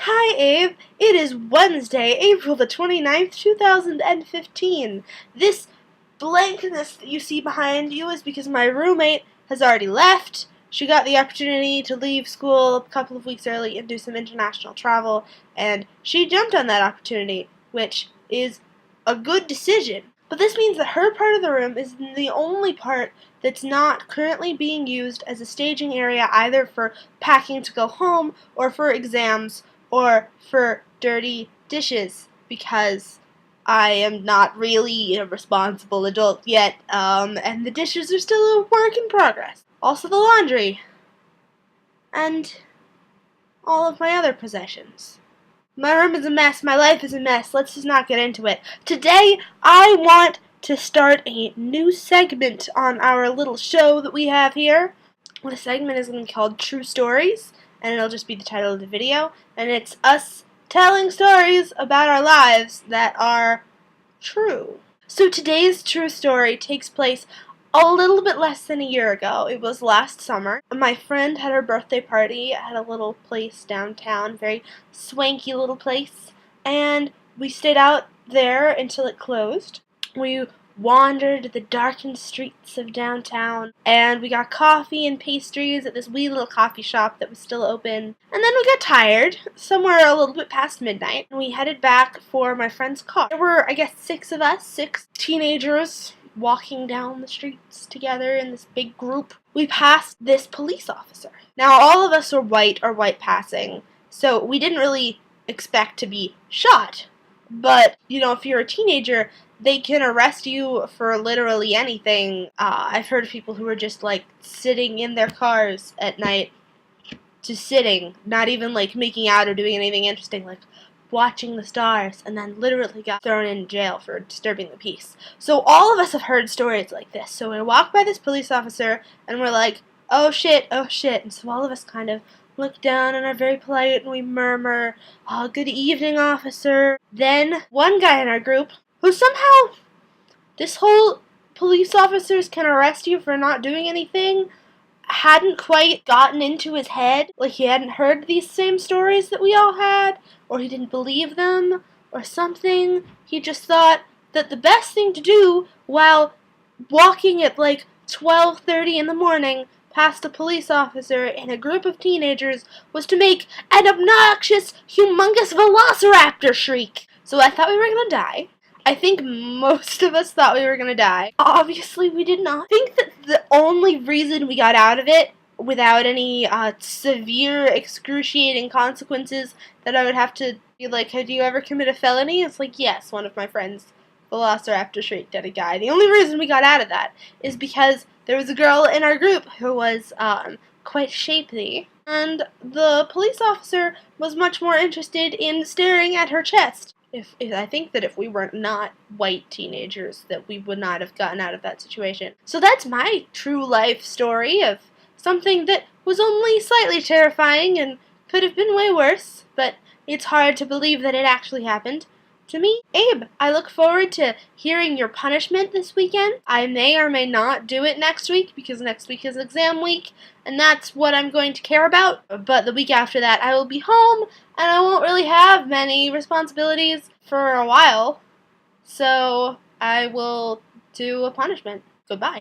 Hi, Abe. It is Wednesday, April the 29th, 2015. This blankness that you see behind you is because my roommate has already left. She got the opportunity to leave school a couple of weeks early and do some international travel, and she jumped on that opportunity, which is a good decision. But this means that her part of the room is the only part that's not currently being used as a staging area either for packing to go home or for exams or for dirty dishes, because I am not really a responsible adult yet, and the dishes are still a work in progress. Also the laundry, and all of my other possessions. My room is a mess, my life is a mess, let's just not get into it. Today, I want to start a new segment on our little show that we have here. The segment is going to be called True Stories, and it'll just be the title of the video, and it's us telling stories about our lives that are true. So today's true story takes place a little bit less than a year ago. It was last summer. My friend had her birthday party at a little place downtown, very swanky little place, and we stayed out there until it closed. We wandered the darkened streets of downtown, and we got coffee and pastries at this wee little coffee shop that was still open. And then we got tired, somewhere a little bit past midnight, and we headed back for my friend's car. There were, I guess, 6 of us, 6 teenagers, walking down the streets together in this big group. We passed this police officer. Now, all of us were white or white passing, so we didn't really expect to be shot. But, if you're a teenager, they can arrest you for literally anything. I've heard of people who are just, sitting in their cars at night, just sitting, not even, making out or doing anything interesting, watching the stars, and then literally got thrown in jail for disturbing the peace. So all of us have heard stories like this. So we walk by this police officer, and we're like, oh shit, oh shit. And so all of us kind of look down and are very polite, and we murmur, oh, good evening, officer. Then one guy in our group, who somehow, this whole police officers can arrest you for not doing anything, hadn't quite gotten into his head. He hadn't heard these same stories that we all had, or he didn't believe them, or something. He just thought that the best thing to do while walking at 12:30 in the morning past a police officer and a group of teenagers was to make an obnoxious, humongous velociraptor shriek. So I thought we were gonna die. I think most of us thought we were gonna die. Obviously, we did not. I think that the only reason we got out of it without any severe, excruciating consequences that I would have to be like, have you ever committed a felony? It's yes, one of my friends, Velociraptor shrieked at a guy. The only reason we got out of that is because there was a girl in our group who was quite shapely, and the police officer was much more interested in staring at her chest. If I think that if we were not white teenagers, that we would not have gotten out of that situation. So that's my true life story of something that was only slightly terrifying and could have been way worse, but it's hard to believe that it actually happened to me. Abe, I look forward to hearing your punishment this weekend. I may or may not do it next week, because next week is exam week, and that's what I'm going to care about. But the week after that, I will be home, and I won't really have many responsibilities for a while. So I will do a punishment. Goodbye.